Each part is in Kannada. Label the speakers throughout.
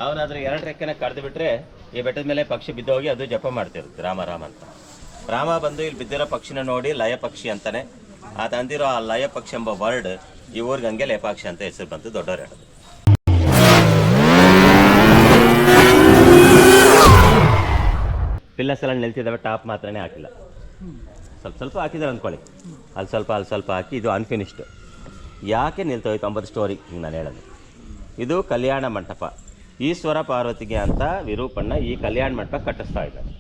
Speaker 1: ಅವನಾದ್ರೆ 2 ರೆಕ್ಕೆನ ಕಡ್ದು ಬಿಟ್ರೆ ಈ ಬೆಟ್ಟದ ಮೇಲೆ ಪಕ್ಷಿ ಬಿದ್ದೋಗಿ ಅದು ಜಪ ಮಾಡ್ತಿರುತ್ತೆ ರಾಮ ರಾಮ ಅಂತ. ರಾಮ ಬಂದು ಇಲ್ಲಿ ಬಿದ್ದಿರೋ ಪಕ್ಷಿನ ನೋಡಿ ಲಯ ಪಕ್ಷಿ ಅಂತಾನೆ. ಆ ತಂದಿರೋ ಆ ಲಯ ಪಕ್ಷಿ ಎಂಬ ವರ್ಡ್ ಈ ಊರಿಗೆ ಹಂಗೆ ಲಯಪಾಕ್ಷಿ ಅಂತ ಹೆಸರು ಬಂತು, ದೊಡ್ಡವ್ರು ಹೇಳೋದು. ಪಿಲ್ಲರ್ಸ್ ಎಲ್ಲ ನಿಲ್ತಿದ್ದಾವೆ, ಟಾಪ್ ಮಾತ್ರನೇ ಹಾಕಿಲ್ಲ. ಸ್ವಲ್ಪ ಹಾಕಿದ್ದಾರೆ ಅಂದ್ಕೊಳ್ಳಿ, ಅಲ್ಲಿ ಸ್ವಲ್ಪ ಹಾಕಿ. ಇದು ಅನ್ಫಿನಿಶ್ಡ್. ಯಾಕೆ ನಿಲ್ತೋಯ್ತು ಅಂಬದು ಸ್ಟೋರಿ ಹಿಂಗೆ ನಾನು ಹೇಳೋದು. ಇದು ಕಲ್ಯಾಣ ಮಂಟಪ. ಈಶ್ವರ ಪಾರ್ವತಿಗೆ ಅಂತ ವಿರೂಪಣ್ಣ ಈ ಕಲ್ಯಾಣ ಮಂಟಪ ಕಟ್ಟಿಸ್ತಾ ಇದ್ದಾನೆ.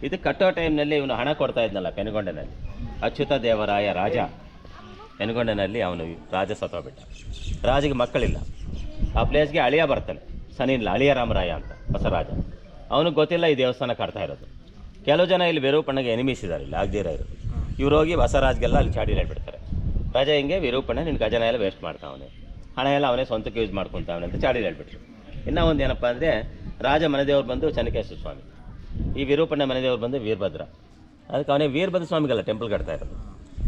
Speaker 1: ಇದು ಕಟ್ಟೋ ಟೈಮ್ನಲ್ಲಿ ಇವನು ಹಣ ಕೊಡ್ತಾ ಇದ್ನಲ್ಲ ಪೆನುಗೊಂಡನಲ್ಲಿ. ಅಚ್ಯುತ ದೇವರಾಯ ರಾಜ ಪೆನುಗೊಂಡನಲ್ಲಿ ಅವನು ರಾಜ ಸತ್ತೋಗ್ಬಿಟ್ಟ. ರಾಜಿಗೆ ಮಕ್ಕಳಿಲ್ಲ. ಆ ಪ್ಲೇಸ್ಗೆ ಅಳಿಯ ಬರ್ತಾನೆ, ಸನಿಲ್ಲ, ಅಳಿಯ ರಾಮರಾಯ ಅಂತ ಹೊಸ ರಾಜ. ಅವನಿಗೆ ಗೊತ್ತಿಲ್ಲ ಈ ದೇವಸ್ಥಾನ ಕಟ್ತಾ ಇರೋದು. ಕೆಲವು ಜನ ಇಲ್ಲಿ ವಿರೂಪಣ್ಣಗೆ ಎನಿಮೀಸ್ ಇದ್ದಾರೆ, ಇಲ್ಲಿ ಆಗದಿರ ಇರೋದು. ಇವ್ರು ಹೋಗಿ ಹೊಸ ರಾಜ್ಗೆಲ್ಲ ಅಲ್ಲಿ ಚಾಡಿ ಹೇಳ್ಬಿಡ್ತಾರೆ. ರಾಜ ಹಿಂಗೆ ವಿರೂಪಣ್ಣ ನಿನ್ನ ಖಜಾನ ಎಲ್ಲ ವೇಸ್ಟ್ ಮಾಡ್ತಾವನೆ, ಹಣ ಎಲ್ಲ ಅವನೇ ಸ್ವಂತಕ್ಕೆ ಯೂಸ್ ಮಾಡ್ಕೊತಾವನೆ ಅಂತ ಚಾಡಿ ಹೇಳ್ಬಿಟ್ರು. ಇನ್ನೂ ಒಂದು ಏನಪ್ಪ ಅಂದರೆ, ರಾಜ ಮನೆದೇವ್ರು ಬಂದು ಚೆನ್ನಕೇಶ್ವರ ಸ್ವಾಮಿ, ಈ ವಿರೂಪಣ್ಣ ಮನೆದೇವ್ರು ಬಂದು ವೀರಭದ್ರ. ಅದಕ್ಕೆ ಅವನೇ ವೀರಭದ್ರ ಸ್ವಾಮಿಗಲ್ಲ ಟೆಂಪಲ್ ಕಟ್ತಾ ಇರೋದು.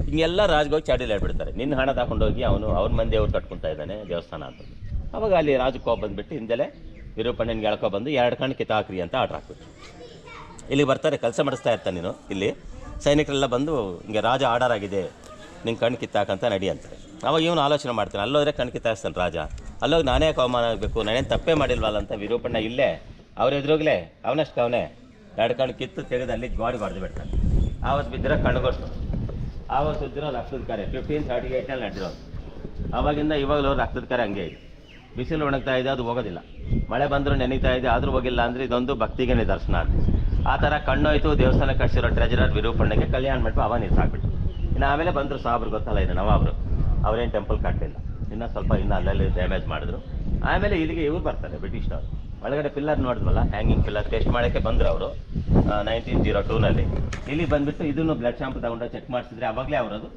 Speaker 1: ಹಿಂಗೆಲ್ಲ ರಾಜ್ಗೋಗಿ ಚಾಡಿಲಿ ಹೇಳ್ಬಿಡ್ತಾರೆ, ನಿನ್ನ ಹಣ ತಗೊಂಡೋಗಿ ಅವನು ಅವ್ರ ಮಂದಿಯವ್ರು ಕಟ್ಕೊತಾ ಇದ್ದಾನೆ ದೇವಸ್ಥಾನ ಅಂತ. ಅವಾಗ ಅಲ್ಲಿ ರಾಜಕ್ಕೆ ಬಂದುಬಿಟ್ಟು ಹಿಂದೆಲೆ ವಿರೂಪಣ್ಣನಿಗೆ ಎಳ್ಕೊಬಂದು 2 ಕಣ್ಣು ಕಿತ್ತಾಕ್ರಿ ಅಂತ ಆರ್ಡ್ರ್ ಹಾಕ್ಬಿಟ್ಟು ಇಲ್ಲಿಗೆ ಬರ್ತಾರೆ. ಕೆಲಸ ಮಾಡಿಸ್ತಾ ಇರ್ತಾನೆ ನೀನು. ಇಲ್ಲಿ ಸೈನಿಕರೆಲ್ಲ ಬಂದು ಹಿಂಗೆ ರಾಜ ಆರ್ಡರ್ ಆಗಿದೆ, ನಿಂಗೆ ಕಣ್ಣು ಕಿತ್ತಾಕಂತ ನಡಿ ಅಂತಾರೆ. ಅವಾಗ ಇವನು ಆಲೋಚನೆ ಮಾಡ್ತಾನೆ, ಅಲ್ಲೋದ್ರೆ ಕಣ್ಣು ಕಿತ್ತಾಕ್ತಾನೆ ರಾಜ. ಅಲ್ಲೋಗಿ ನಾನೇ ಅವಮಾನ ಆಗಬೇಕು, ನಾನೇನು ತಪ್ಪೇ ಮಾಡಿಲ್ವಲ್ಲ ಅಂತ ವಿರೂಪಣ್ಣ ಇಲ್ಲೇ ಅವ್ರ ಎದುರುಗಲೇ ಅವನಷ್ಟು ಅವನೇ 2 ಕಣ್ಣು ಕಿತ್ತು ತೆಗೆದು ಅಲ್ಲಿ ಗಾಡಿ ಹೊಡೆದು ಬಿಡ್ತಾನೆ. ಆವತ್ತು ಬಿದ್ದಿರೋ ಕಣ್ಣುಗೊಟ್ಟು, ಆವತ್ತು ಬಿದ್ದಿರೋ ರಕ್ತದ ಕಾರ್ಯ 1538ನಲ್ಲಿ ನಡೆದಿರೋದು. ಆವಾಗಿಂದ ಇವಾಗಲೂ ರಕ್ತದ ಕಾರ್ಯ ಹಂಗೆ ಇದೆ. ಬಿಸಿಲು ಒಣಗ್ತಾ ಇದೆ, ಅದು ಹೋಗೋದಿಲ್ಲ. ಮಳೆ ಬಂದರೂ ನೆನೀತಾ ಇದೆ, ಆದರೂ ಹೋಗಿಲ್ಲ ಅಂದರೆ ಇದೊಂದು ಭಕ್ತಿಗೆ ನಿದರ್ಶನ ಅಂತ. ಆ ಥರ ಕಣ್ಣೋಯ್ತು. ದೇವಸ್ಥಾನ ಕಟ್ಟಿಸಿರೋ ಟ್ರೆಜರರ್ ವಿರೂಪಣ್ಣಗೆ ಕಲ್ಯಾಣ ಮಂಟಪ ಅವ ನಿಲ್ಸಾಕ್ಬಿಟ್ಟು. ಇನ್ನು ಆಮೇಲೆ ಬಂದರು ಸಾಬ್ರು, ಗೊತ್ತಲ್ಲ ಇದು ನವಾಬ್ರು. ಅವರೇನು ಟೆಂಪಲ್ ಕಟ್ಟಲಿಲ್ಲ, ಇನ್ನೂ ಅಲ್ಲಲ್ಲಿ ಡ್ಯಾಮೇಜ್ ಮಾಡಿದ್ರು. ಆಮೇಲೆ ಇಲ್ಲಿಗೆ ಇವ್ರು ಬರ್ತಾರೆ ಬ್ರಿಟಿಷ್ನವರು. ಒಳಗಡೆ ಪಿಲ್ಲರ್ ನೋಡಿದ್ವಲ್ಲ, ಹ್ಯಾಂಗಿಂಗ್ ಪಿಲ್ಲರ್ ಟೆಸ್ಟ್ ಮಾಡೋಕ್ಕೆ ಬಂದರು ಅವರು 1902ನಲ್ಲಿ. ಇಲ್ಲಿ ಬಂದುಬಿಟ್ಟು ಇದನ್ನು ಬ್ಲಡ್ ಶಾಂಪಲ್ ತಗೊಂಡು ಚೆಕ್ ಮಾಡಿಸಿದ್ರೆ ಅವಾಗಲೇ ಅವರದು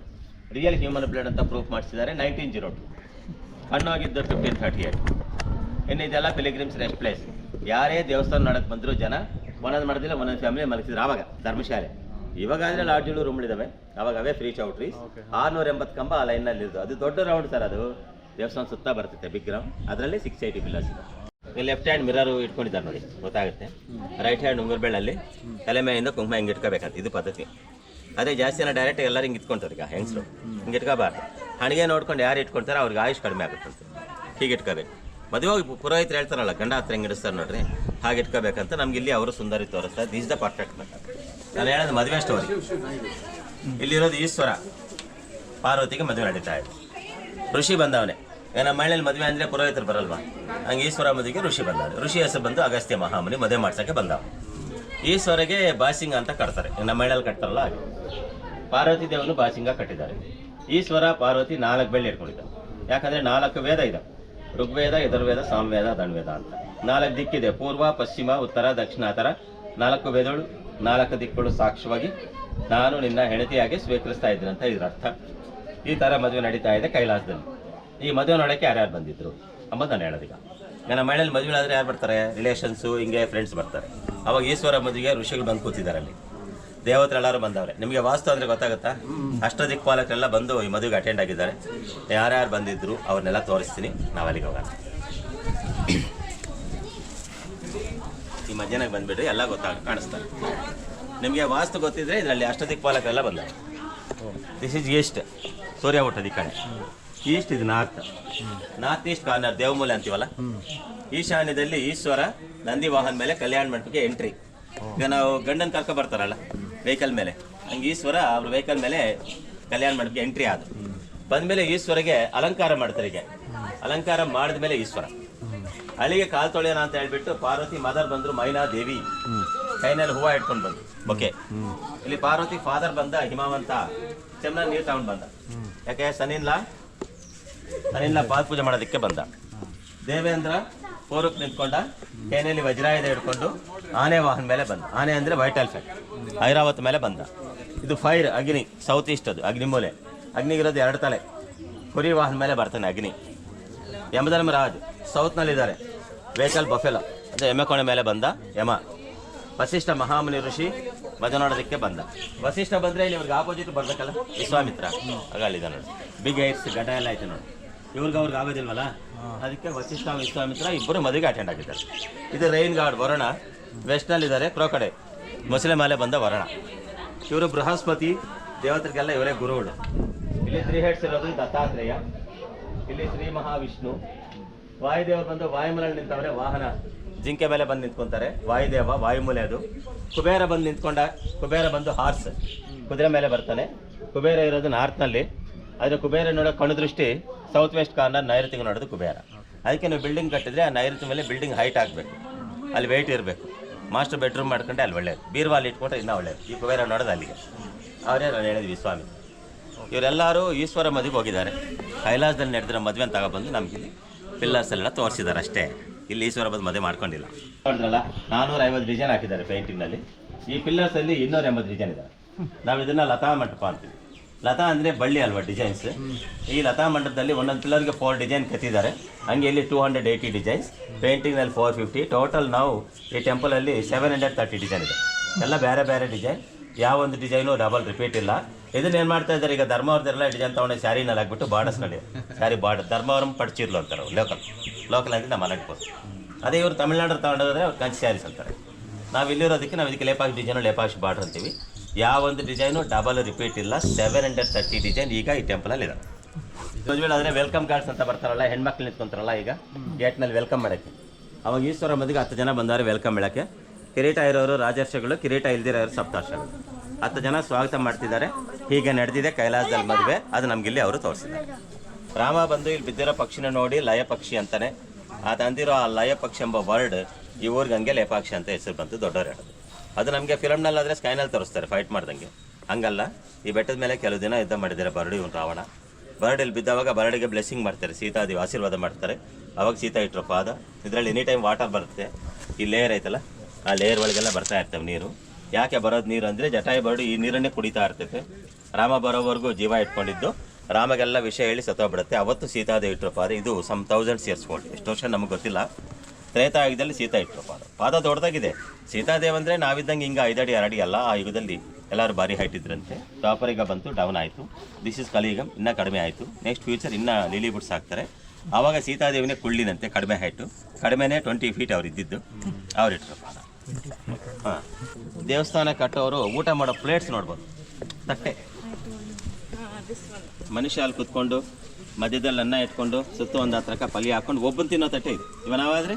Speaker 1: ರಿಯಲ್ ಹ್ಯೂಮನ್ ಬ್ಲಡ್ ಅಂತ ಪ್ರೂಫ್ ಮಾಡಿಸಿದ್ದಾರೆ 1902. ಕಣ್ಣೋಗಿದ್ದು 1538. ಇನ್ನು ಇದೆಲ್ಲ ಪಿಲಿಗ್ರಿಮ್ಸ್ ರೆಸ್ಟ್ ಪ್ಲೇಸ್. ಯಾರೇ ದೇವಸ್ಥಾನ ನೋಡೋಕ್ಕೆ ಬಂದರೂ ಜನ ಒಂದೊಂದು ಮಾಡೋದಿಲ್ಲ, ಒಂದೊಂದು ಫ್ಯಾಮಿಲಿ ಮಲಗಿಸಿದ್ರು. ಆವಾಗ ಧರ್ಮಶಾಲೆ. ಇವಾಗಾದರೆ ಲಾಡ್ಜ್ಗಳು ರೂಮ್ಗಳಿದ್ದಾವೆ, ಅವಾಗ ಅವೇ ಫ್ರೀ ಚೌಟ್ರೀಸ್. 680 ಕಂಬ ಆ ಲೈನಲ್ಲಿ ಇರೋದು. ಅದು ದೊಡ್ಡ ರೌಂಡ್ ಸರ್, ಅದು ದೇವಸ್ಥಾನ ಸುತ್ತ ಬರ್ತೈತೆ ಬಿಗ್ ಗ್ರೌಂಡ್. ಅದರಲ್ಲಿ 680 ಪಿಲ್ಲರ್ಸ್ ಇದೆ. ಇಲ್ಲಿ ಲೆಫ್ಟ್ ಹ್ಯಾಂಡ್ ಮಿರರು ಇಟ್ಕೊಂಡಿದ್ದಾರೆ ನೋಡಿ, ಗೊತ್ತಾಗುತ್ತೆ. ರೈಟ್ ಹ್ಯಾಂಡ್ ಉಂಗುರ ಬೆಳ್ಳಲ್ಲಿ ತಲೆ ಮೇಲಿಂದ ಕುಂಕುಮ ಹಿಂಗೆ ಇಟ್ಕೋಬೇಕಂತ ಇದು ಪದ್ಧತಿ. ಅದೇ ಜಾಸ್ತಿ ಜನ ಡೈರೆಕ್ಟ್ ಎಲ್ಲರೂ ಹಿಂಗೆ ಇಟ್ಕೊಳ್ತಾರೆ. ಈಗ ಹೆಂಗಸರು ಹಿಂಗೆ ಇಟ್ಕೋಬಾರ್ದು. ಹಣಿಗೆ ನೋಡ್ಕೊಂಡು ಯಾರು ಇಟ್ಕೊಳ್ತಾರೆ ಅವ್ರಿಗೆ ಆಯುಷ್ ಕಡಿಮೆ ಆಗುತ್ತಂತೆ. ಹೀಗೆ ಇಟ್ಕೋಬೇಕು. ಮದುವೆ ಪುರೋಹಿತರು ಹೇಳ್ತಾರಲ್ಲ, ಗಂಡ ಹತ್ರ ಹೆಂಗೆ ಇಡಿಸ್ತಾರೆ ನೋಡ್ರಿ, ಹಾಗೆ ಇಟ್ಕೋಬೇಕಂತ. ನಮ್ಗೆ ಇಲ್ಲಿ ಅವರು ಸುಂದರಿ ತೋರಿಸ್ತಾರೆ. This the perfect method. ನಾನು ಹೇಳೋದು ಮದುವೆ ಸ್ಟೋರಿ. ಇಲ್ಲಿರೋದು ಈಶ್ವರ ಪಾರ್ವತಿಗೆ ಮದುವೆ ನಡೀತಾ ಇದೆ. ಋಷಿ ಬಂದವನೇ. ನಮ್ಮ ಮನೆಯಲ್ಲಿ ಮದುವೆ ಅಂದರೆ ಪುರೋಹಿತರು ಬರಲ್ವಾ, ಹಂಗೆ ಈಶ್ವರ ಮದುವೆಗೆ ಋಷಿ ಬಂದವನು. ಋಷಿ ಹೆಸರು ಬಂದು ಅಗಸ್ತ್ಯ ಮಹಾಮುನಿ. ಮದುವೆ ಮಾಡ್ಸೋಕ್ಕೆ ಬಂದವ. ಈಶ್ವರಿಗೆ ಬಾಸಿಂಗ ಅಂತ ಕಟ್ತಾರೆ, ನಮ್ಮ ಮನೆಯಲ್ಲಿ ಕಟ್ತಾರಲ್ಲ ಹಾಗೆ. ಪಾರ್ವತಿ ದೇವನು ಬಾಸಿಂಗ ಕಟ್ಟಿದ್ದಾರೆ. ಈಶ್ವರ ಪಾರ್ವತಿ 4 ಬೆಳ್ಳಿ ಇಟ್ಕೊಂಡಿದ್ದಾರೆ. ಯಾಕಂದರೆ 4 ವೇದ ಇದೆ, ಋಗ್ವೇದ, ಯಜುರ್ವೇದ, ಸಾಮವೇದ, ಧನ್ವೇದ ಅಂತ. 4 ದಿಕ್ಕಿದೆ, ಪೂರ್ವ, ಪಶ್ಚಿಮ, ಉತ್ತರ, ದಕ್ಷಿಣ. ಆ ಥರ 4 ವೇದಗಳು, 4 ದಿಕ್ಕುಗಳು ಸಾಕ್ಷ್ಯವಾಗಿ ನಾನು ನಿನ್ನ ಹೆಂಡತಿಯಾಗಿ ಸ್ವೀಕರಿಸ್ತಾ ಇದ್ದೀನಿ ಅಂತ ಇದ್ರ ಅರ್ಥ. ಈ ಥರ ಮದುವೆ ನಡೀತಾ ಇದೆ ಕೈಲಾಸದಲ್ಲಿ. ಈ ಮದುವೆ ನೋಡೋಕ್ಕೆ ಯಾರ್ಯಾರು ಬಂದಿದ್ರು ಅಂಬದು ನಾನು ಹೇಳೋದೀಗ. ನನ್ನ ಮನೆಯಲ್ಲಿ ಮದುವೆ ಆದರೆ ಯಾರು ಬರ್ತಾರೆ, ರಿಲೇಷನ್ಸು, ಹಿಂಗೆ ಫ್ರೆಂಡ್ಸ್ ಬರ್ತಾರೆ. ಅವಾಗ ಈಶ್ವರ ಮದುವೆಗೆ ಋಷಿಗಳು ಬಂದು ಕೂತಿದ್ದಾರೆ. ಅಲ್ಲಿ ದೇವತೆಲ್ಲರೂ ಬಂದವ್ರೆ. ನಿಮಗೆ ವಾಸ್ತು ಅಂದರೆ ಗೊತ್ತಾಗುತ್ತಾ? ಅಷ್ಟದಿಕ್ಪಾಲಕರೆಲ್ಲ ಬಂದು ಈ ಮದುವೆಗೆ ಅಟೆಂಡ್ ಆಗಿದ್ದಾರೆ. ಯಾರ್ಯಾರು ಬಂದಿದ್ರು ಅವ್ರನ್ನೆಲ್ಲ ತೋರಿಸ್ತೀನಿ. ನಾವು ಅಲ್ಲಿಗೆ ಹೋಗೋಣ. ಈ ಮಧ್ಯಾಹ್ನಕ್ಕೆ ಬಂದುಬಿಟ್ರೆ ಎಲ್ಲ ಕಾಣಿಸ್ತಾರೆ ನಿಮಗೆ. ವಾಸ್ತು ಗೊತ್ತಿದ್ರೆ ಇದರಲ್ಲಿ ಅಷ್ಟದಿಕ್ಪಾಲಕರೆಲ್ಲ ಬಂದವರು. ದಿಸ್ ಈಸ್ ಈಸ್ಟ್, ಸೂರ್ಯ ಹುಟ್ಟೋದು ಈ ಕಡೆ. ಈಸ್ಟ್ ಇದು ನಾರ್ತ್ ಈಸ್ಟ್ ಕಾರ್ನರ್, ದೇವಮೂಲೆ ಅಂತೀವಲ್ಲ. ಈಶಾನ್ಯದಲ್ಲಿ ಈಶ್ವರ ನಂದಿ ವಾಹನ ಮೇಲೆ ಕಲ್ಯಾಣ ಮಂಟಪಕ್ಕೆ ಎಂಟ್ರಿ. ಈಗ ನಾವು ಗಂಡನ ಕರ್ಕೊ ಬರ್ತಾರಲ್ಲ ವೆಹಿಕಲ್ ಮೇಲೆ, ಹಂಗೆ ಈಶ್ವರ ಅವ್ರ ವೆಹಿಕಲ್ ಮೇಲೆ ಕಲ್ಯಾಣ ಮಂಟಪಕ್ಕೆ ಎಂಟ್ರಿ ಆದ. ಬಂದಮೇಲೆ ಈಶ್ವರಿಗೆ ಅಲಂಕಾರ ಮಾಡ್ತಾರೆ. ಈಗ ಅಲಂಕಾರ ಮಾಡಿದ ಮೇಲೆ ಈಶ್ವರ ಅಲ್ಲಿಗೆ ಕಾಲು ತೊಳೆಯೋಣ ಅಂತ ಹೇಳ್ಬಿಟ್ಟು ಪಾರ್ವತಿ ಮದರ್ ಬಂದರು, ಮೈನಾ ದೇವಿ ಕೈನಲ್ಲಿ ಹೂವು ಇಟ್ಕೊಂಡು ಬಂದು ಓಕೆ. ಇಲ್ಲಿ ಪಾರ್ವತಿ ಫಾದರ್ ಬಂದ, ಹಿಮಾವಂತ ಚೆನ್ನ ನೀರು ತಗೊಂಡು ಬಂದ. ಯಾಕೆ ಸನಿಲ್ಲ ಪಾದ ಪೂಜೆ ಮಾಡೋದಕ್ಕೆ ಬಂದ. ದೇವೇಂದ್ರ ಪೂರ್ವಕ್ಕೆ ನಿಂತ್ಕೊಂಡ, ಕೈನಲ್ಲಿ ವಜ್ರಾಯುಧ ಹಿಡ್ಕೊಂಡು ಆನೆ ವಾಹನ ಮೇಲೆ ಬಂದ. ಆನೆ ಅಂದರೆ ವೈಟ್ ಎಲಿಫೆಂಟ್, ಐರಾವತ್ ಮೇಲೆ ಬಂದ. ಇದು ಫೈರ್, ಅಗ್ನಿ, ಸೌತ್ ಈಸ್ಟ್ ಅದು ಅಗ್ನಿಮೂಲೆ. ಅಗ್ನಿಗಿರೋದು 2 ತಲೆ. ಕುರಿ ವಾಹನ ಮೇಲೆ ಬರ್ತಾನೆ ಅಗ್ನಿ. ಯಮಧರ್ಮರಾಜ್ ಸೌತ್ನಲ್ಲಿದ್ದಾರೆ. ವೆಹಿಕಲ್ ಬಫೆಲೋ ಅಂದರೆ ಎಮ್ಮೆ ಕೋಣೆ ಮೇಲೆ ಬಂದ ಯಮ. ವಸಿಷ್ಠ ಮಹಾಮುನಿ ಋಷಿ ಮದುವೆ ನೋಡೋದಕ್ಕೆ ಬಂದ. ವಸಿಷ್ಠ ಬಂದರೆ ಇಲ್ಲಿ ಇವ್ರಿಗೆ ಆಪೋಸಿಟ್ ಬರ್ಬೇಕಲ್ಲ, ವಿಶ್ವಾಮಿತ್ರ. ಆಗ ಅಲ್ಲಿದೆ ನೋಡಿ, ಬಿಗ್ ಏಟ್ಸ್ ಗಡ್ಡ ಎಲ್ಲ ಐತೆ ನೋಡಿ. ಅವ್ರಿಗೆ ಆಗೋದಿಲ್ವಲ್ಲ, ಅದಕ್ಕೆ ವಸಿಷ್ಠ ವಿಶ್ವಾಮಿತ್ರ ಇಬ್ಬರು ಮದುವೆಗೆ ಅಟೆಂಡ್ ಆಗಿದ್ದಾರೆ. ಇದು ರೈನ್ ಗಾರ್ಡ್ ವರುಣ, ವೆಸ್ಟ್ನಲ್ಲಿದ್ದಾರೆ ಕ್ರೋಕಡೆ, ಮೊಸಳೆ ಮಾಲೆ ಬಂದ ವರುಣ. ಇವರು ಬೃಹಸ್ಪತಿ ದೇವತೆಗಳಿಗೆಲ್ಲ ಇವರೇ ಗುರುಗಳು. ಇಲ್ಲಿ 3 ಹೆಡ್ಸ್ ಇರೋದು ದತ್ತಾತ್ರೇಯ, ಇಲ್ಲಿ ಶ್ರೀ ಮಹಾವಿಷ್ಣು. ವಾಯುದೇವರು ಬಂದು ವಾಯುಮೂಲೆಯಲ್ಲಿ ನಿಂತವ್ರೆ, ವಾಹನ ಜಿಂಕೆ ಮೇಲೆ ಬಂದು ನಿಂತ್ಕೊಂತಾರೆ. ವಾಯುದೇವ ವಾಯುಮೂಲೆ ಅದು. ಕುಬೇರ ಬಂದು ನಿಂತ್ಕೊಂಡ, ಕುಬೇರ ಬಂದು ಹಾರ್ಸ್, ಕುದುರೆ ಮೇಲೆ ಬರ್ತಾನೆ. ಕುಬೇರ ಇರೋದು ನಾರ್ತ್ನಲ್ಲಿ, ಆದರೆ ಕುಬೇರ ನೋಡೋ ಕಣ್ಣು ಸೌತ್ ವೆಸ್ಟ್ ಕಾರ್ನರ್ ನೈಋತಿಗೆ ನೋಡೋದು ಕುಬೇರ. ಅದಕ್ಕೆ ನೀವು ಬಿಲ್ಡಿಂಗ್ ಕಟ್ಟಿದ್ರೆ ಆ ನೈಋತ್ಯ ಮೇಲೆ ಬಿಲ್ಡಿಂಗ್ ಹೈಟ್ ಆಗಬೇಕು, ಅಲ್ಲಿ ವೆಯ್ಟ್ ಇರಬೇಕು. ಮಾಸ್ಟರ್ ಬೆಡ್ರೂಮ್ ಮಾಡ್ಕೊಂಡೆ ಅಲ್ಲಿ ಒಳ್ಳೇದು, ಬೀರ್ವಾಲ್ ಇಟ್ಕೊಂಡ್ರೆ ಇನ್ನೂ ಒಳ್ಳೇದು. ಈ ಕುಬೇರ ನೋಡೋದು ಅಲ್ಲಿಗೆ. ಅವರೇ ನಾನು ಹೇಳಿದ್ವಿ ಸ್ವಾಮಿ. ಇವರೆಲ್ಲರೂ ಈಶ್ವರ ಮದುವೆಗೆ ಹೋಗಿದ್ದಾರೆ. ಕೈಲಾಸದಲ್ಲಿ ನಡೆದಿರೋ ಮದುವೆ ಅಂತ ತಗೊಬಂದು ನಮಗೆ ಇಲ್ಲಿ ಪಿಲ್ಲರ್ಸೆಲ್ಲ ತೋರಿಸಿದ್ದಾರೆ ಅಷ್ಟೇ. ಇಲ್ಲಿ ಈಶ್ವರ ಬಂದು ಮದುವೆ ಮಾಡ್ಕೊಂಡಿಲ್ಲ. ನೋಡಿದ್ರಲ್ಲ, 450 ಡಿಸೈನ್ ಹಾಕಿದ್ದಾರೆ ಪೇಂಟಿಂಗ್ನಲ್ಲಿ. ಈ ಪಿಲ್ಲರ್ಸಲ್ಲಿ 280 ಡಿಸೈನ್ ಇದ್ದಾರೆ. ನಾವು ಇದನ್ನು ಲತಾ ಮಂಟಪ ಅಂತೀವಿ. ಲತಾ ಅಂದರೆ ಬಳ್ಳಿ ಅಲ್ವಾ ಡಿಸೈನ್ಸ್. ಈ ಲತಾ ಮಂಟಪದಲ್ಲಿ ಒಂದೊಂದು ಪಿಲ್ಲರ್ಗೆ 4 ಡಿಸೈನ್ ಕೆತ್ತಿದ್ದಾರೆ. ಹಂಗೆ ಇಲ್ಲಿ 280 ಡಿಸೈನ್ಸ್, ಪೇಂಟಿಂಗ್ನಲ್ಲಿ 450. ಟೋಟಲ್ ನಾವು ಈ ಟೆಂಪಲಲ್ಲಿ 730 ಡಿಸೈನ್ ಇದೆ. ಎಲ್ಲ ಬೇರೆ ಬೇರೆ ಡಿಸೈನ್, ಯಾವ ಒಂದು ಡಿಸೈನು ಡಬಲ್ ರಿಪೀಟ್ ಇಲ್ಲ. ಇದನ್ನ ಏನು ಮಾಡ್ತಾ ಇದ್ದಾರೆ, ಈಗ ಧರ್ಮವರದೆಲ್ಲ ಡಿಸೈನ್ ತೊಗೊಂಡು ಸ್ಯಾರಿನಲ್ಲಿ ಹಾಕ್ಬಿಟ್ಟು ಬಾರ್ಡರ್ಸ್ ನಡಿ ಸ್ಯಾರಿ ಬಾರ್ಡರ್ ಧರ್ಮವರಂ ಪಡ್ಚಿರ್ಲು ಅಂತಾರೆ ಲೋಕಲ್ ಅಂದರೆ ನಮ್ಮ ಅನಂತಪುರ. ಅದೇ ಇವರು ತಮಿಳ್ನಾಡು ತೊಗೊಂಡೋದ್ರೆ ಅವ್ರು ಕಂಚಿ ಸ್ಯಾರೀಸ್ ಅಂತಾರೆ. ನಾವು ಇಲ್ಲಿರೋದಕ್ಕೆ ನಾವು ಇದಕ್ಕೆ ಲೇಪಾಕ್ಷಿ ಡಿಸೈನು ಲೇಪಾಕ್ಷಿ ಬಾರ್ಡರ್ ಅಂತೀವಿ. ಯಾವ ಒಂದು ಡಿಸೈನು ಡಬಲ್ ರಿಪೀಟ್ ಇಲ್ಲ. 730 ಡಿಸೈನ್ ಈಗ ಈ ಟೆಂಪಲಲ್ಲಿ ಇದೆ. ಮದುವೆ ಆದರೆ ವೆಲ್ಕಮ್ ಗಾರ್ಡ್ಸ್ ಅಂತ ಬರ್ತಾರಲ್ಲ, ಹೆಣ್ಮಕ್ಳು ನಿಂತ್ಕೊಂತಾರಲ್ಲ ಈಗ ಗೇಟ್ನಲ್ಲಿ ವೆಲ್ಕಮ್ ಮಾಡೋಕ್ಕೆ. ಅವಾಗ ಈಶ್ವರ ಮದುವೆಗೆ 10 ಜನ ಬಂದವರು ವೆಲ್ಕಮ್ ಮಾಡೋಕ್ಕೆ. ಕಿರೀಟ ಇರೋರು ರಾಜರ್ಷಿಗಳು, ಕಿರೀಟ ಇಲ್ದಿರೋರು ಸಪ್ತಾರ್ಷಿಗಳು. 10 ಜನ ಸ್ವಾಗತ ಮಾಡ್ತಿದ್ದಾರೆ. ಹೀಗೆ ನಡೆದಿದೆ ಕೈಲಾಸದಲ್ಲಿ ಮದುವೆ. ಅದು ನಮಗಿಲ್ಲಿ ಅವರು ತೋರಿಸಿದ್ದಾರೆ. ರಾಮ ಬಂದು ಇಲ್ಲಿ ಬಿದ್ದಿರೋ ಪಕ್ಷಿನ ನೋಡಿ ಲಯ ಪಕ್ಷಿ ಅಂತಾನೆ. ಅದು ಅಂದಿರೋ ಆ ಲಯ ಪಕ್ಷಿ ಎಂಬ ವರ್ಡ್ ಈ ಊರಿಗೆ ಹಂಗೆ ಲಯಪಾಕ್ಷಿ ಅಂತ ಹೆಸರು ಬಂತು, ದೊಡ್ಡವರು ಹೇಳೋದು. ಅದು ನಮಗೆ ಫಿಲಮ್ನಲ್ಲಿ ಆದರೆ ಸ್ಕೈನಲ್ಲಿ ತೋರಿಸ್ತಾರೆ ಫೈಟ್ ಮಾಡ್ದಂಗೆ. ಹಂಗಲ್ಲ, ಈ ಬೆಟ್ಟದ ಮೇಲೆ ಕೆಲವು ದಿನ ಯುದ್ಧ ಮಾಡಿದ್ದಾರೆ ಬರಡು ಇವನು ರಾವಣ. ಬರಡಿಲ್ಲಿ ಬಿದ್ದವಾಗ ಬರಡಿಗೆ ಬ್ಲೆಸ್ಸಿಂಗ್ ಮಾಡ್ತಾರೆ, ಸೀತಾದೇವಿ ಆಶೀರ್ವಾದ ಮಾಡ್ತಾರೆ. ಅವಾಗ ಸೀತಾ ಇಟ್ಟರು ಪಾದ. ಇದರಲ್ಲಿ ಎನಿ ಟೈಮ್ ವಾಟರ್ ಬರುತ್ತೆ. ಈ ಲೇಯರ್ ಐತಲ್ಲ, ಆ ಲೇಯರ್ ಒಳಗೆಲ್ಲ ಬರ್ತಾ ಇರ್ತವೆ ನೀರು. ಯಾಕೆ ಬರೋದು ನೀರು ಅಂದರೆ ಜಟಾಯಿ ಬರಡು ಈ ನೀರನ್ನೇ ಕುಡಿತಾ ಇರ್ತೈತೆ. ರಾಮ ಬರೋವರೆಗೂ ಜೀವ ಇಟ್ಕೊಂಡಿದ್ದು, ರಾಮಗೆಲ್ಲ ವಿಷಯ ಹೇಳಿ ಸತ್ತೋಗ್ಬಿಡುತ್ತೆ. ಅವತ್ತು ಸೀತಾದೇವಿ ಇಟ್ಟರು ಪಾದ. ಇದು ಸಮ್ 1000 years ಓಲ್ಡ್, ಎಷ್ಟು ವರ್ಷ ನಮಗೆ ಗೊತ್ತಿಲ್ಲ. ತ್ರೇತಾಯುಗದಲ್ಲಿ ಸೀತಾ ಇಟ್ಟರು ಪಾದ ದೊಡ್ಡದಾಗಿದೆ. ಸೀತಾದೇವಿ ಅಂದರೆ ನಾವಿದ್ದಂಗೆ ಹಿಂಗೆ 5 ಅಡಿ 6 ಅಡಿ ಅಲ್ಲ. ಆ ಯುಗದಲ್ಲಿ ಎಲ್ಲರೂ ಭಾರಿ ಹೈಟ್ ಇದ್ರಂತೆ. ದ್ವಾಪರಿಗ ಬಂತು, ಡೌನ್ ಆಯಿತು. ದಿಸ್ ಇಸ್ ಕಲಿಯುಗ, ಇನ್ನೂ ಕಡಿಮೆ ಆಯಿತು. ನೆಕ್ಸ್ಟ್ ಫ್ಯೂಚರ್ ಇನ್ನೂ ಲಿಲಿ ಬುಡ್ಸ್ ಹಾಕ್ತಾರೆ. ಆವಾಗ ಸೀತಾದೇವಿನೇ ಕುಳ್ಳಿನಂತೆ, ಕಡಿಮೆ ಹೈಟು, ಕಡಿಮೆನೇ 20 feet ಅವ್ರು ಇದ್ದಿದ್ದು. ಅವ್ರಿಟ್ರು ಪಾದ. ಹಾಂ, ದೇವಸ್ಥಾನ ಕಟ್ಟೋರು ಊಟ ಮಾಡೋ ಪ್ಲೇಟ್ಸ್ ನೋಡ್ಬೋದು, ತಟ್ಟೆ. ಮನುಷ್ಯ ಅಲ್ಲಿ ಕುತ್ಕೊಂಡು ಮಧ್ಯದಲ್ಲಿ ಅನ್ನ ಇಟ್ಕೊಂಡು ಸುತ್ತ ಒಂದು ಹತ್ರಕ್ಕೆ ಪಲ್ಯ ಹಾಕೊಂಡು ಒಬ್ಬನು ತಿನ್ನೋ ತಟ್ಟೆ ಇದು. ಇವ ನಾವಾದರೆ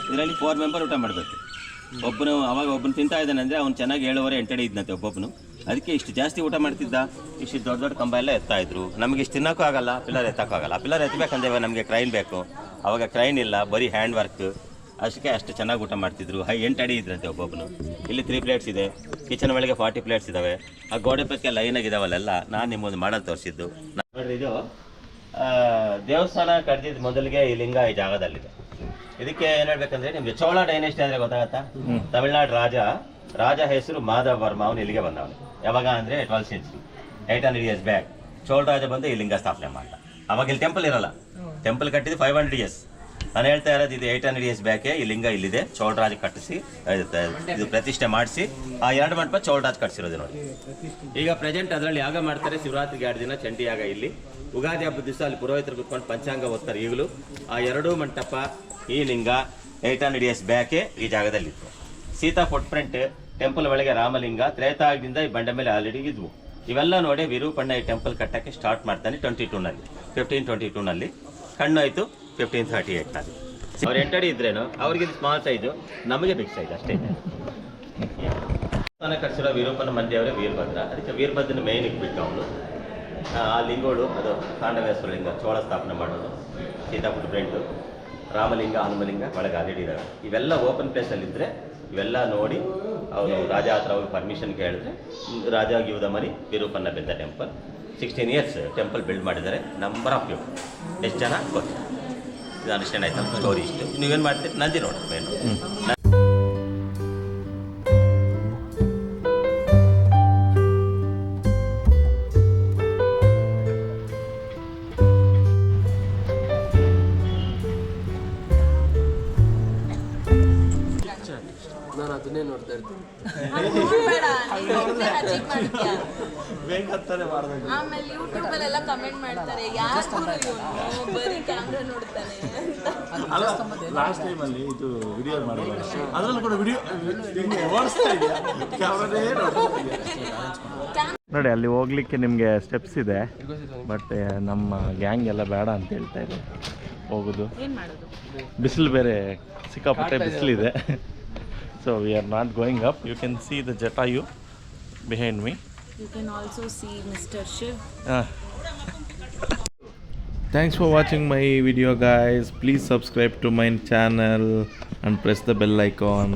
Speaker 1: ಇದರಲ್ಲಿ 4 ಮೆಂಬರ್ ಊಟ ಮಾಡಬೇಕು. ಒಬ್ಬನು ಅವಾಗ ಒಬ್ಬನು ತಿಂತಾ ಇದ್ದಾನೆ ಅಂದರೆ ಅವ್ನು ಚೆನ್ನಾಗಿ 7.5-8 ಅಡಿ ಇದ್ದಂತೆ ಒಬ್ಬೊಬ್ಬನು. ಅದಕ್ಕೆ ಇಷ್ಟು ಜಾಸ್ತಿ ಊಟ ಮಾಡ್ತಿದ್ದ. ಇಷ್ಟು ದೊಡ್ಡ ದೊಡ್ಡ ಕಂಬ ಎಲ್ಲ ಎತ್ತಾಯಿದ್ರು. ನಮಗೆ ಇಷ್ಟು ತಿನ್ನೋಕ್ಕೂ ಆಗಲ್ಲ, ಪಿಲ್ಲರ್ ಎತ್ತಕ್ಕಾಗಲ್ಲ. ಪಿಲ್ಲರ್ ಎತ್ತಬೇಕಂದ್ರೆ ನಮಗೆ ಕ್ರೈನ್ ಬೇಕು. ಅವಾಗ ಕ್ರೈನ್ ಇಲ್ಲ, ಬರೀ ಹ್ಯಾಂಡ್ ವರ್ಕ್. ಅಷ್ಟಕ್ಕೆ ಅಷ್ಟು ಚೆನ್ನಾಗಿ ಊಟ ಮಾಡ್ತಿದ್ರು. 8 ಅಡಿ ಇದ್ರಂತೆ ಒಬ್ಬೊಬ್ಬನು. ಇಲ್ಲಿ 3 ಪ್ಲೇಟ್ಸ್ ಇದೆ. ಕಿಚನ್ ಒಳಗೆ 40 ಪ್ಲೇಟ್ಸ್ ಇದ್ದಾವೆ. ಆ ಗೋಡೆ ಪಕ್ಕ ಲೈನಾಗಿದ್ದಾವಲ್ಲೆಲ್ಲ ನಾನು ನಿಮ್ಮೊಂದು ಮಾಡಲ್ ತೋರಿಸಿದ್ದು. ನೋಡ್ರಿ, ಇದು ದೇವಸ್ಥಾನ ಕಟ್ಟಿದ ಮೊದಲಿಗೆ ಈ ಲಿಂಗ ಈ ಜಾಗದಲ್ಲಿದೆ. ಇದಕ್ಕೆ ಏನು ಹೇಳ್ಬೇಕಂದ್ರೆ, ನಿಮಗೆ ಚೋಳ ಡೈನೆಸ್ಟಿ ಅಂದರೆ ಗೊತ್ತಾಗತ್ತಾ? ತಮಿಳ್ನಾಡು ರಾಜ ಹೆಸರು ಮಾಧವ್ ವರ್ಮ. ಅವನು ಇಲ್ಲಿಗೆ ಬಂದವನು. ಯಾವಾಗ ಅಂದರೆ 12th century, 800 years back. Chola ರಾಜ ಬಂದು ಈ ಲಿಂಗ ಸ್ಥಾಪನೆ ಮಾಡ್ದ. ಅವಾಗ ಇಲ್ಲಿ ಟೆಂಪಲ್ ಇರಲ್ಲ. ಟೆಂಪಲ್ ಕಟ್ಟಿದ್ದು 500 years. ನಾನು ಹೇಳ್ತಾ ಇರೋದು ಇದು 800 years ಬ್ಯಾಕೆ ಈ ಲಿಂಗ ಇಲ್ಲಿದೆ. ಚೋಳರಾಜ ಕಟ್ಟಿಸಿ ಇದು ಪ್ರತಿಷ್ಠೆ ಮಾಡಿಸಿ ಆ 2 ಮಂಟಪ ಚೋಳರಾಜ ಕಟ್ಟಿಸಿರೋದು ನೋಡಿ. ಈಗ ಪ್ರೆಸೆಂಟ್ ಅದರಲ್ಲಿ ಯಾಗ ಮಾಡ್ತಾರೆ. ಶಿವರಾತ್ರಿಗೆ 2 ದಿನ ಚಂಡಿ ಯಾಗ ಇಲ್ಲಿ. ಉಗಾದಿ ಹಬ್ಬದ ದಿವಸ ಅಲ್ಲಿ ಪುರೋಹಿತರು ಕುತ್ಕೊಂಡು ಪಂಚಾಂಗ ಓದ್ತಾರೆ. ಈಗಲೂ ಆ 2 ಮಂಟಪ, ಈ ಲಿಂಗ 800 years ಬ್ಯಾಕೆ ಈ ಜಾಗದಲ್ಲಿತ್ತು. ಸೀತಾ ಫುಟ್ ಪ್ರಿಂಟ್, ಟೆಂಪಲ್ ಒಳಗೆ ರಾಮಲಿಂಗ, ತ್ರೇತಾಯುಗದಿಂದ ಈ ಬಂಡೆ ಮೇಲೆ ಆಲ್ರೆಡಿ ಇದ್ವು. ಇವೆಲ್ಲ ನೋಡಿ ವಿರೂಪಣ್ಣ ಈ ಟೆಂಪಲ್ ಕಟ್ಟಕ್ಕೆ ಸ್ಟಾರ್ಟ್ ಮಾಡ್ತಾನೆ 1522ನಲ್ಲಿ. ಕಣ್ಣು ಆಯಿತು 1538ನಲ್ಲಿ. ಅವ್ರು 8 ಅಡಿ ಇದ್ರೇನು, ಅವ್ರಿಗೆ ಸ್ಮಾಲ್ ಸೈಜು, ನಮಗೆ ಬಿಗ್ ಸೈಜ್ ಅಷ್ಟೇ. ದೇವಸ್ಥಾನ ಕಟ್ಟಿಸಿರೋ ವಿರೂಪನ ಮಂದಿಯವರೇ ವೀರಭದ್ರ. ಅದಕ್ಕೆ ವೀರಭದ್ರನ ಮೇನ್ ಇಟ್ಬಿಟ್ಟು ಅವನು ಆ ಲಿಂಗೋಳು, ಅದು ತಾಂಡವೇಶ್ವರ ಲಿಂಗ ಚೋಳ ಸ್ಥಾಪನೆ ಮಾಡೋದು, ಸೀತಾ ಫುಟ್ ಪ್ರಿಂಟು, ರಾಮಲಿಂಗ, ಹನುಮಲಿಂಗ ಒಳಗೆ ಆಲ್ರೆಡಿ ಇದ್ದಾವೆ. ಇವೆಲ್ಲ ಓಪನ್ ಪ್ಲೇಸಲ್ಲಿದ್ದರೆ ಇವೆಲ್ಲ ನೋಡಿ ಅವನು ರಾಜ ಹತ್ರ ಹೋಗಿ ಪರ್ಮಿಷನ್ ಕೇಳಿದ್ರೆ ರಾಜ ಗಿವ್ ದ ಮನಿ, ವಿರೂಪನ್ನ ಬಿದ್ದ ಟೆಂಪಲ್. 16 years ಟೆಂಪಲ್ ಬಿಲ್ಡ್ ಮಾಡಿದ್ದಾರೆ. ನಂಬರ್ ಆಫ್ ಪೀಪಲ್ ಎಷ್ಟು ಜನ ಗೊತ್ತಿಲ್ಲ. ಇದು ಅಂಡರ್ಸ್ಟ್ಯಾಂಡ್ ಆಯ್ತು ನಮ್ಮ ಸ್ಟೋರಿ. ಇಷ್ಟು ನೀವೇನು ಮಾಡ್ತೀರಿ, ನಂದಿ ನೋಡಿ ಮೇನು.
Speaker 2: ನಾನು ಅದನ್ನೇ ನೋಡ್ತಾ ಇರ್ತೀನಿ.
Speaker 3: ಆಮೇಲೆ ಯೂಟ್ಯೂಬ್ ಅಲ್ಲೆಲ್ಲ ಕಮೆಂಟ್ ಮಾಡ್ತಾರೆ ಯಾರು ಬರೀ ಕ್ಯಾಮ್ರಾ ನೋಡ್ತಾನೆ ಅಂತ.
Speaker 4: ಲಾಸ್ಟ್ ಟೈಮಲ್ಲಿ ಇದು ವಿಡಿಯೋ ಮಾಡಿದ್ರು, ಅದರಲ್ಲೂ ಕೂಡ ವಿಡಿಯೋ ಓಡಿಸ್ತಾ ಇದೆಯಾ, ಕ್ಯಾಮ್ರಾನೇ ನೋಡಿ. ಅಲ್ಲಿ ಹೋಗ್ಲಿಕ್ಕೆ ನಿಮಗೆ ಸ್ಟೆಪ್ಸ್ ಇದೆ, ಬಟ್ ನಮ್ಮ ಗ್ಯಾಂಗ್ ಎಲ್ಲ ಬೇಡ ಅಂತ ಹೇಳ್ತಾ ಇದೆ ಹೋಗೋದು. ಬಿಸಿಲು ಬೇರೆ ಸಿಕ್ಕಾಪಟ್ಟೆ ಬಿಸಿಲಿದೆ. So we are not going up. You can see the Jatayu behind me.
Speaker 3: You can also see Mr. Shiv.
Speaker 4: Thanks for watching my video guys. Please subscribe to my channel and press the bell icon.